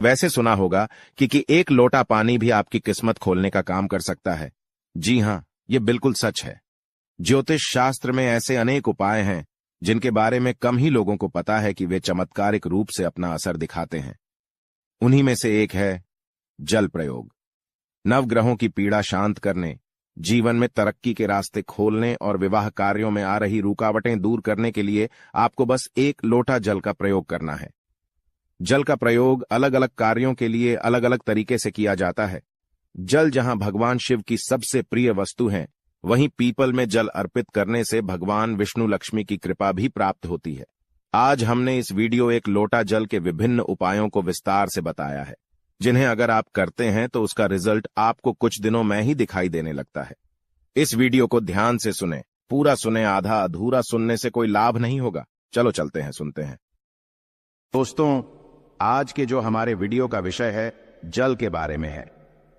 वैसे सुना होगा कि एक लोटा पानी भी आपकी किस्मत खोलने का काम कर सकता है। जी हाँ, ये बिल्कुल सच है। ज्योतिष शास्त्र में ऐसे अनेक उपाय हैं जिनके बारे में कम ही लोगों को पता है कि वे चमत्कारिक रूप से अपना असर दिखाते हैं। उन्हीं में से एक है जल प्रयोग। नवग्रहों की पीड़ा शांत करने, जीवन में तरक्की के रास्ते खोलने और विवाह कार्यों में आ रही रुकावटें दूर करने के लिए आपको बस एक लोटा जल का प्रयोग करना है। जल का प्रयोग अलग अलग कार्यों के लिए अलग अलग तरीके से किया जाता है। जल जहां भगवान शिव की सबसे प्रिय वस्तु है, वहीं पीपल में जल अर्पित करने से भगवान विष्णु लक्ष्मी की कृपा भी प्राप्त होती है। आज हमने इस वीडियो एक लोटा जल के विभिन्न उपायों को विस्तार से बताया है, जिन्हें अगर आप करते हैं तो उसका रिजल्ट आपको कुछ दिनों में ही दिखाई देने लगता है। इस वीडियो को ध्यान से सुने, पूरा सुने, आधा अधूरा सुनने से कोई लाभ नहीं होगा। चलो चलते हैं, सुनते हैं। दोस्तों, आज के जो हमारे वीडियो का विषय है जल के बारे में है।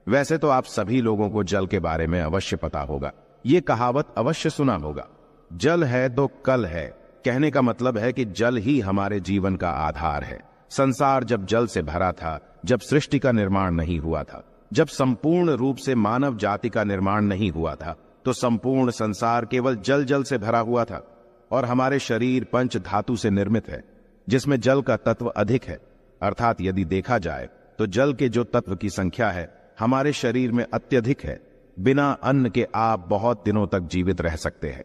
वैसे तो आप सभी लोगों को जल के बारे में अवश्य पता होगा, ये कहावत अवश्य सुना होगा, जल है तो कल है। कहने का मतलब है कि जल ही हमारे जीवन का आधार है। संसार जब जल से भरा था, जब सृष्टि का निर्माण नहीं हुआ था, जब संपूर्ण रूप से मानव जाति का निर्माण नहीं हुआ था, तो संपूर्ण संसार केवल जल जल से भरा हुआ था। और हमारे शरीर पंच धातु से निर्मित है, जिसमें जल का तत्व अधिक है। अर्थात यदि देखा जाए तो जल के जो तत्व की संख्या है हमारे शरीर में अत्यधिक है। बिना अन्न के आप बहुत दिनों तक जीवित रह सकते हैं,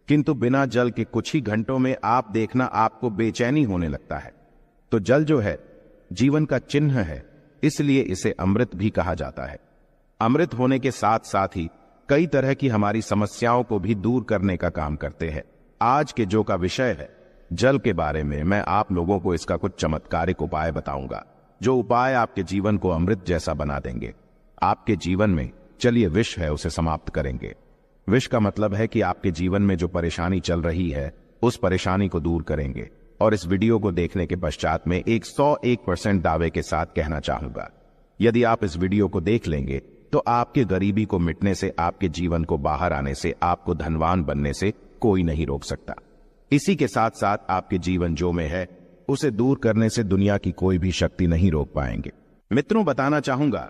किंतु बिना जल के कुछ ही घंटों में आप देखना आपको बेचैनी होने लगता है। तो जल जो है जीवन का चिन्ह है, इसलिए इसे अमृत भी कहा जाता है। अमृत होने के साथ साथ ही कई तरह की हमारी समस्याओं को भी दूर करने का काम करते हैं। आज के जो का विषय है जल के बारे में, मैं आप लोगों को इसका कुछ चमत्कारिक उपाय बताऊंगा, जो उपाय आपके जीवन को अमृत जैसा बना देंगे। आपके जीवन में चलिए विष है उसे समाप्त करेंगे। विष का मतलब है कि आपके जीवन में जो परेशानी चल रही है उस परेशानी को दूर करेंगे। और इस वीडियो को देखने के पश्चात में 101% दावे के साथ कहना चाहूंगा, यदि आप इस वीडियो को देख लेंगे तो आपके गरीबी को मिटने से, आपके जीवन को बाहर आने से, आपको धनवान बनने से कोई नहीं रोक सकता। इसी के साथ साथ आपके जीवन जो में है उसे दूर करने से दुनिया की कोई भी शक्ति नहीं रोक पाएंगे। मित्रों, बताना चाहूंगा,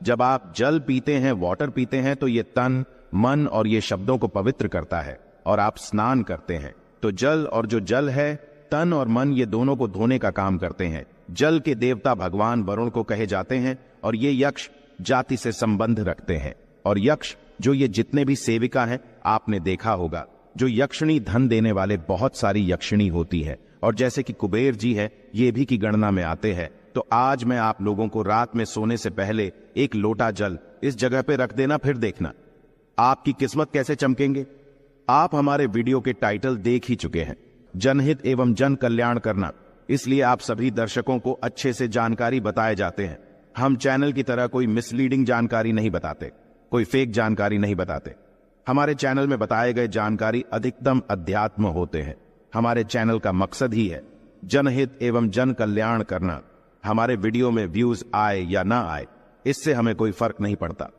जब आप जल पीते हैं, वाटर पीते हैं, तो ये तन, मन और ये शब्दों को पवित्र करता है। और आप स्नान करते हैं तो जल, और जो जल है तन और मन, ये दोनों को धोने का काम करते हैं। जल के देवता भगवान वरुण को कहे जाते हैं और ये यक्ष जाति से संबंध रखते हैं। और यक्ष जो ये जितने भी सेविका हैं, आपने देखा होगा जो यक्षिणी धन देने वाले बहुत सारी यक्षिणी होती है, और जैसे कि कुबेर जी है, ये भी की गणना में आते हैं। तो आज मैं आप लोगों को रात में सोने से पहले एक लोटा जल इस जगह पे रख देना, फिर देखना आपकी किस्मत कैसे चमकेंगे। आप हमारे वीडियो के टाइटल देख ही चुके हैं, जनहित एवं जन कल्याण करना, इसलिए आप सभी दर्शकों को अच्छे से जानकारी बताए जाते हैं। हम चैनल की तरह कोई मिसलीडिंग जानकारी नहीं बताते, कोई फेक जानकारी नहीं बताते। हमारे चैनल में बताए गए जानकारी अधिकतम अध्यात्म होते हैं। हमारे चैनल का मकसद ही है जनहित एवं जन कल्याण करना। हमारे वीडियो में व्यूज आए या ना आए, इससे हमें कोई फर्क नहीं पड़ता।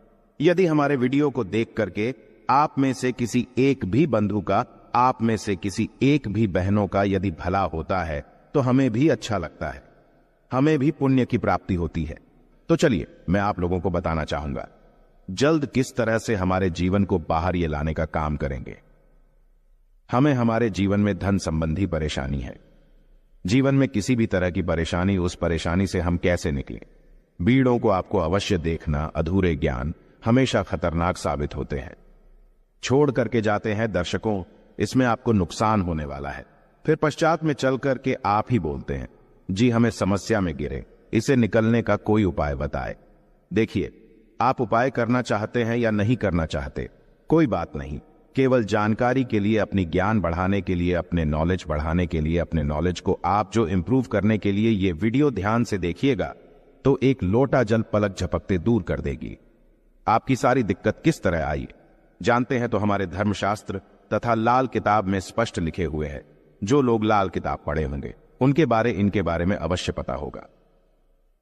यदि हमारे वीडियो को देख करके आप में से किसी एक भी बंधु का, आप में से किसी एक भी बहनों का यदि भला होता है तो हमें भी अच्छा लगता है, हमें भी पुण्य की प्राप्ति होती है। तो चलिए मैं आप लोगों को बताना चाहूंगा जल्द किस तरह से हमारे जीवन को बाहर ये लाने का काम करेंगे। हमें हमारे जीवन में धन संबंधी परेशानी है। जीवन में किसी भी तरह की परेशानी, उस परेशानी से हम कैसे निकलें। बीड़ों को आपको अवश्य देखना, अधूरे ज्ञान हमेशा खतरनाक साबित होते हैं। छोड़ करके जाते हैं दर्शकों, इसमें आपको नुकसान होने वाला है। फिर पश्चात में चल करके आप ही बोलते हैं, जी हमें समस्या में गिरे, इसे निकलने का कोई उपाय बताए। देखिए, आप उपाय करना चाहते हैं या नहीं करना चाहते, कोई बात नहीं। केवल जानकारी के लिए, अपनी ज्ञान बढ़ाने के लिए, अपने नॉलेज बढ़ाने के लिए, अपने नॉलेज को आप जो इंप्रूव करने के लिए ये वीडियो ध्यान से देखिएगा तो एक लोटा जल पलक झपकते दूर कर देगी। आपकी सारी दिक्कत किस तरह आई जानते हैं तो हमारे धर्मशास्त्र तथा लाल किताब में स्पष्ट लिखे हुए हैं। जो लोग लाल किताब पढ़े होंगे उनके इनके बारे में अवश्य पता होगा।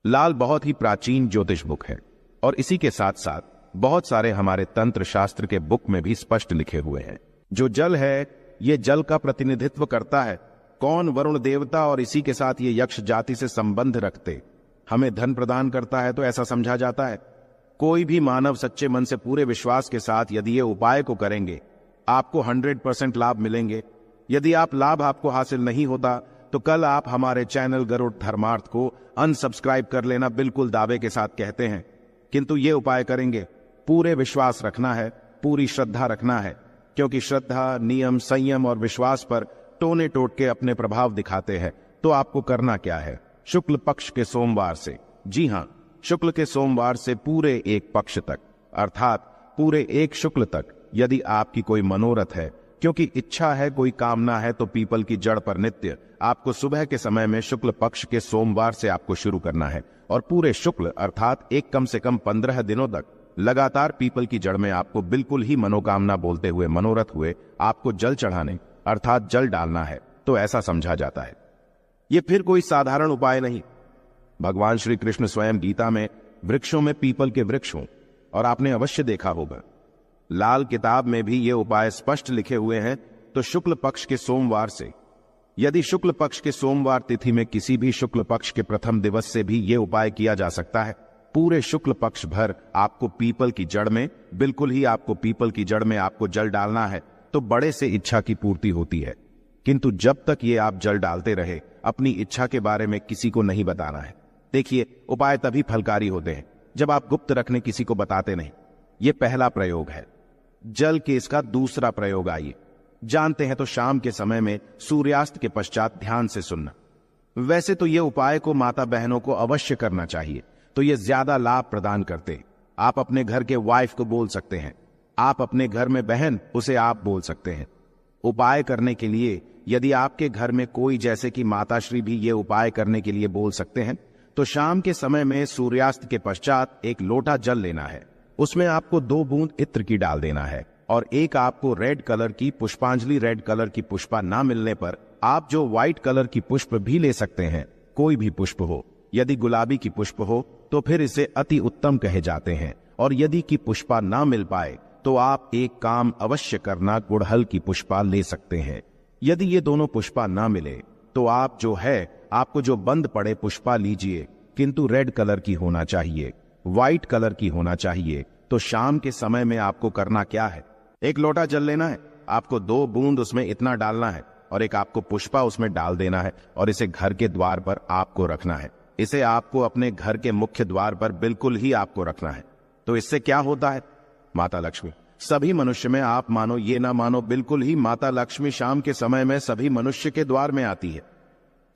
लाल बहुत ही प्राचीन ज्योतिष बुक है, और इसी के साथ साथ बहुत सारे हमारे तंत्र शास्त्र के बुक में भी स्पष्ट लिखे हुए हैं। जो जल है, ये जल का प्रतिनिधित्व करता है। कौन? वरुण देवता, और इसी के साथ ये यक्ष जाति से संबंध रखते हमें धन प्रदान करता है, तो ऐसा समझा जाता है। कोई भी मानव सच्चे मन से पूरे विश्वास के साथ यदि ये उपाय को करेंगे, आपको 100% लाभ मिलेंगे। यदि आप लाभ आपको हासिल नहीं होता तो कल आप हमारे चैनल गरुड़ धर्मार्थ को अनसब्सक्राइब कर लेना, बिल्कुल दावे के साथ कहते हैं। किंतु ये उपाय करेंगे, पूरे विश्वास रखना है, पूरी श्रद्धा रखना है, क्योंकि श्रद्धा, नियम, संयम और विश्वास पर टोने टोट के अपने प्रभाव दिखाते हैं। तो आपको करना क्या है? शुक्ल पक्ष के सोमवार से, जी हां, शुक्ल के सोमवार से पूरे एक पक्ष तक, अर्थात पूरे एक शुक्ल तक, यदि आपकी कोई मनोरथ है, क्योंकि इच्छा है, कोई कामना है, तो पीपल की जड़ पर नित्य आपको सुबह के समय में शुक्ल पक्ष के सोमवार से आपको शुरू करना है और पूरे शुक्ल अर्थात एक कम से कम 15 दिनों तक लगातार पीपल की जड़ में आपको बिल्कुल ही मनोकामना बोलते हुए, मनोरथ हुए आपको जल चढ़ाने अर्थात जल डालना है। तो ऐसा समझा जाता है। यह फिर कोई साधारण उपाय नहीं। भगवान श्री कृष्ण स्वयं गीता में वृक्षों में पीपल के वृक्ष हों, और आपने अवश्य देखा होगा लाल किताब में भी ये उपाय स्पष्ट लिखे हुए हैं। तो शुक्ल पक्ष के सोमवार से, यदि शुक्ल पक्ष के सोमवार तिथि में किसी भी शुक्ल पक्ष के प्रथम दिवस से भी ये उपाय किया जा सकता है। पूरे शुक्ल पक्ष भर आपको पीपल की जड़ में, बिल्कुल ही आपको पीपल की जड़ में आपको जल डालना है, तो बड़े से इच्छा की पूर्ति होती है। किंतु जब तक ये आप जल डालते रहे, अपनी इच्छा के बारे में किसी को नहीं बताना है। देखिए, उपाय तभी फलकारी होते हैं जब आप गुप्त रखने किसी को बताते नहीं। ये पहला प्रयोग है। जल के इसका दूसरा प्रयोग आइए जानते हैं। तो शाम के समय में सूर्यास्त के पश्चात ध्यान से सुनना। वैसे तो ये उपाय को माता बहनों को अवश्य करना चाहिए, तो ये ज्यादा लाभ प्रदान करते। आप अपने घर के वाइफ को बोल सकते हैं, आप अपने घर में बहन, उसे आप बोल सकते हैं। उपाय करने के लिए यदि आपके घर में कोई, जैसे कि माताश्री भी ये उपाय करने के लिए बोल सकते हैं, तो शाम के समय में सूर्यास्त के पश्चात एक लोटा जल लेना है। उसमें आपको 2 बूंद इत्र की डाल देना है और एक आपको रेड कलर की पुष्पांजलि, रेड कलर की पुष्पा ना मिलने पर आप जो व्हाइट कलर की पुष्प भी ले सकते हैं, कोई भी पुष्प हो। यदि गुलाबी की पुष्प हो तो फिर इसे अति उत्तम कहे जाते हैं, और यदि की पुष्पा ना मिल पाए तो आप एक काम अवश्य करना, गुड़हल की पुष्पा ले सकते हैं। यदि ये दोनों पुष्पा ना मिले तो आप जो है, आपको जो बंद पड़े पुष्पा लीजिए, किंतु रेड कलर की होना चाहिए, व्हाइट कलर की होना चाहिए। तो शाम के समय में आपको करना क्या है? एक लोटा जल लेना है, आपको 2 बूंद उसमें इतना डालना है और एक आपको पुष्पा उसमें डाल देना है और इसे घर के द्वार पर आपको रखना है। इसे आपको अपने घर के मुख्य द्वार पर बिल्कुल ही आपको रखना है। तो इससे क्या होता है? माता लक्ष्मी सभी मनुष्य में, आप मानो ये ना मानो, बिल्कुल ही माता लक्ष्मी शाम के समय में सभी मनुष्य के द्वार में आती है,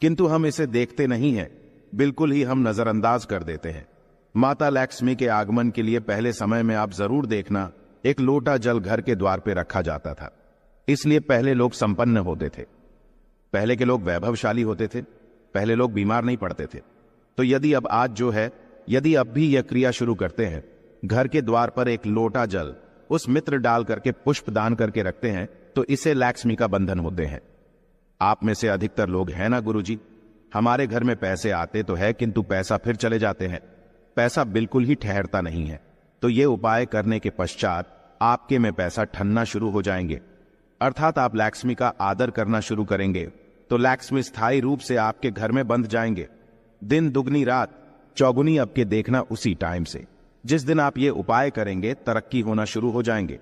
किंतु हम इसे देखते नहीं हैं, बिल्कुल ही हम नजरअंदाज कर देते हैं। माता लक्ष्मी के आगमन के लिए पहले समय में आप जरूर देखना, एक लोटा जल घर के द्वार पे रखा जाता था। इसलिए पहले लोग संपन्न होते थे, पहले के लोग वैभवशाली होते थे, पहले लोग बीमार नहीं पड़ते थे। तो यदि अब आज जो है, यदि अब भी यह क्रिया शुरू करते हैं, घर के द्वार पर एक लोटा जल उस मित्र डाल करके पुष्प दान करके रखते हैं, तो इसे लक्ष्मी का बंधन होते हैं। आप में से अधिकतर लोग हैं ना, गुरुजी, हमारे घर में पैसे आते तो है, किंतु पैसा फिर चले जाते हैं। पैसा बिल्कुल ही ठहरता नहीं है। तो ये उपाय करने के पश्चात आपके में पैसा ठनना शुरू हो जाएंगे, अर्थात आप लक्ष्मी का आदर करना शुरू करेंगे, तो लक्ष्मी स्थायी रूप से आपके घर में बंध जाएंगे। दिन दुगनी रात चौगुनी आपके देखना उसी टाइम से। जिस दिन आप ये उपाय करेंगे, तरक्की होना शुरू हो जाएंगे।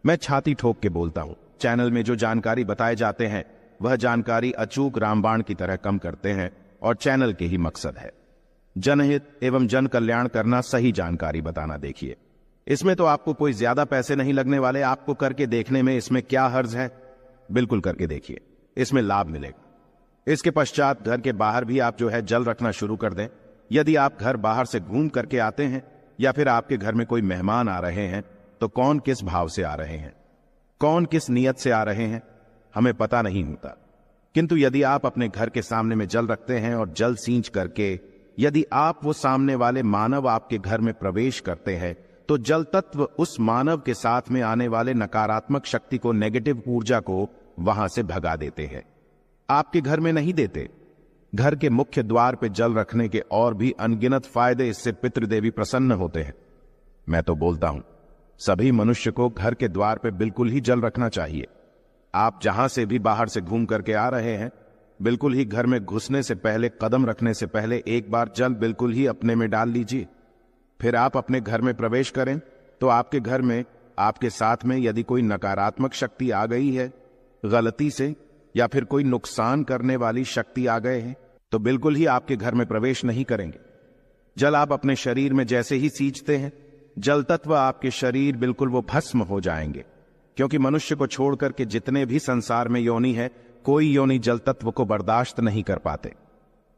मैं छाती ठोक के बोलता हूं, चैनल में जो जानकारी बताए जाते हैं वह जानकारी अचूक रामबाण की तरह कम करते हैं, और चैनल के ही मकसद है जनहित एवं जन कल्याण करना, सही जानकारी बताना। देखिए, इसमें तो आपको कोई ज्यादा पैसे नहीं लगने वाले, आपको करके देखने में इसमें क्या हर्ज है? बिल्कुल करके देखिए, इसमें लाभ मिलेगा। इसके पश्चात घर के बाहर भी आप जो है जल रखना शुरू कर दें। यदि आप घर बाहर से घूम करके आते हैं या फिर आपके घर में कोई मेहमान आ रहे हैं, तो कौन किस भाव से आ रहे हैं, कौन किस नियत से आ रहे हैं, हमें पता नहीं होता। किंतु यदि आप अपने घर के सामने में जल रखते हैं और जल सींच करके यदि आप वो सामने वाले मानव आपके घर में प्रवेश करते हैं, तो जल तत्व उस मानव के साथ में आने वाले नकारात्मक शक्ति को, नेगेटिव ऊर्जा को वहां से भगा देते हैं। आपके घर में नहीं देते, घर के मुख्य द्वार पे जल रखने के और भी अनगिनत फायदे, इससे पितृदेवी प्रसन्न होते हैं। मैं तो बोलता हूं, सभी मनुष्य को घर के द्वार पे बिल्कुल ही जल रखना चाहिए। आप जहां से भी बाहर से घूम करके आ रहे हैं, बिल्कुल ही घर में घुसने से पहले, कदम रखने से पहले एक बार जल बिल्कुल ही अपने में डाल लीजिए। फिर आप अपने घर में प्रवेश करें तो आपके घर में, आपके साथ में यदि कोई नकारात्मक शक्ति आ गई है गलती से, या फिर कोई नुकसान करने वाली शक्ति आ गए हैं, तो बिल्कुल ही आपके घर में प्रवेश नहीं करेंगे। जल आप अपने शरीर में जैसे ही सींचते हैं, जल तत्व आपके शरीर बिल्कुल वो भस्म हो जाएंगे। क्योंकि मनुष्य को छोड़कर के जितने भी संसार में योनि है, कोई योनि जल तत्व को बर्दाश्त नहीं कर पाते।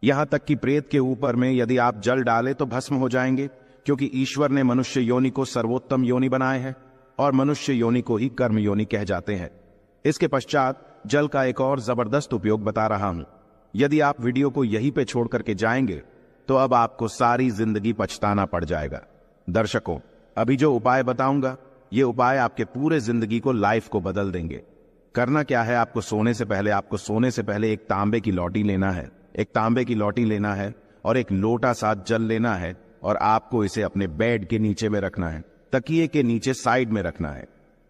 यहां तक कि प्रेत के ऊपर में यदि आप जल डालें तो भस्म हो जाएंगे, क्योंकि ईश्वर ने मनुष्य योनि को सर्वोत्तम योनि बनाए हैं और मनुष्य योनि को ही कर्म योनि कह जाते हैं। इसके पश्चात जल का एक और जबरदस्त उपयोग बता रहा हूं। यदि आप वीडियो को यहीं पे छोड़ करके जाएंगे तो अब आपको सारी जिंदगी पछताना पड़ जाएगा। दर्शकों, अभी जो उपाय बताऊंगा, ये उपाय आपके पूरे जिंदगी को, लाइफ को बदल देंगे। करना क्या है, आपको सोने से पहले एक तांबे की लौटी लेना है। एक तांबे की लौटी लेना है और एक लोटा सा जल लेना है और आपको इसे अपने बेड के नीचे में रखना है, तकिए के नीचे साइड में रखना है।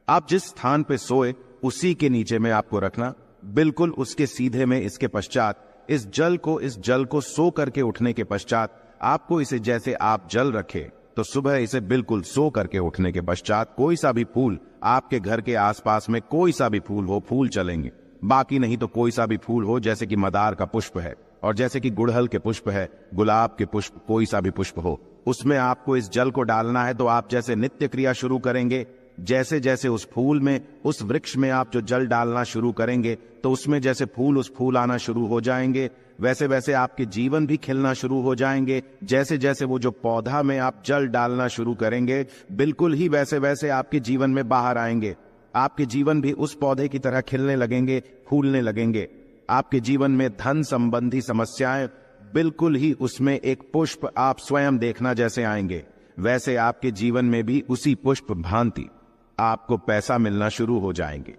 आप जिस स्थान पे सोए उसी के नीचे में आपको रखना, बिल्कुल उसके सीधे में। इसके पश्चात इस जल को सो करके उठने के पश्चात आपको इसे, जैसे आप जल रखे तो सुबह इसे बिल्कुल सो करके उठने के पश्चात कोई सा भी फूल, आपके घर के आसपास में कोई सा भी फूल हो, फूल चलेंगे, बाकी नहीं तो कोई सा भी फूल हो, जैसे कि मदार का पुष्प है और जैसे कि गुड़हल के पुष्प है, गुलाब के पुष्प, कोई सा भी पुष्प हो, उसमें आपको इस जल को डालना है। तो आप जैसे नित्य क्रिया शुरू करेंगे, जैसे जैसे उस फूल में, उस वृक्ष में आप जो जल डालना शुरू करेंगे, तो उसमें जैसे फूल आना शुरू हो जाएंगे, वैसे वैसे आपके जीवन भी खिलना शुरू हो जाएंगे। जैसे जैसे वो जो पौधा में आप जल डालना शुरू करेंगे, बिल्कुल ही वैसे वैसे आपके जीवन में बाहर आएंगे। आपके जीवन भी उस पौधे की तरह खिलने लगेंगे, फूलने लगेंगे। आपके जीवन में धन संबंधी समस्याएं, बिल्कुल ही उसमें एक पुष्प आप स्वयं देखना जैसे आएंगे, वैसे आपके जीवन में भी उसी पुष्प भांति आपको पैसा मिलना शुरू हो जाएंगे।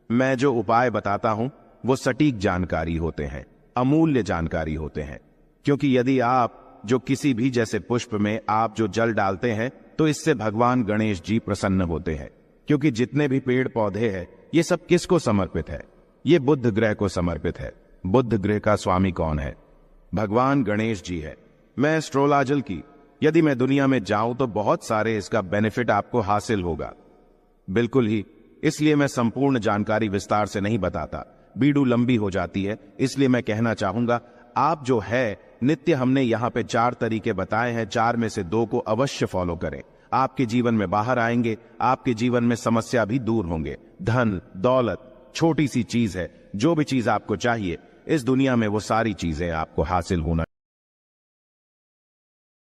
मैं जो उपाय बताता हूं वो सटीक जानकारी होते हैं, अमूल्य जानकारी होते हैं। क्योंकि यदि आप जो किसी भी जैसे पुष्प में आप जो जल डालते हैं, तो इससे भगवान गणेश जी प्रसन्न होते हैं। क्योंकि जितने भी पेड़ पौधे हैं, ये सब किसको समर्पित है? ये बुध ग्रह को समर्पित है। बुध ग्रह का स्वामी कौन है? भगवान गणेश जी है। मैं एस्ट्रोलॉजल की, यदि मैं दुनिया में जाऊं तो बहुत सारे इसका बेनिफिट आपको हासिल होगा। बिल्कुल ही, इसलिए मैं संपूर्ण जानकारी विस्तार से नहीं बताता, वीडियो लंबी हो जाती है। इसलिए मैं कहना चाहूंगा, आप जो है नित्य, हमने यहाँ पे 4 तरीके बताए हैं, 4 में से 2 को अवश्य फॉलो करें। आपके जीवन में बाहर आएंगे, आपके जीवन में समस्या भी दूर होंगे। धन दौलत छोटी सी चीज है, जो भी चीज आपको चाहिए इस दुनिया में, वो सारी चीजें आपको हासिल होना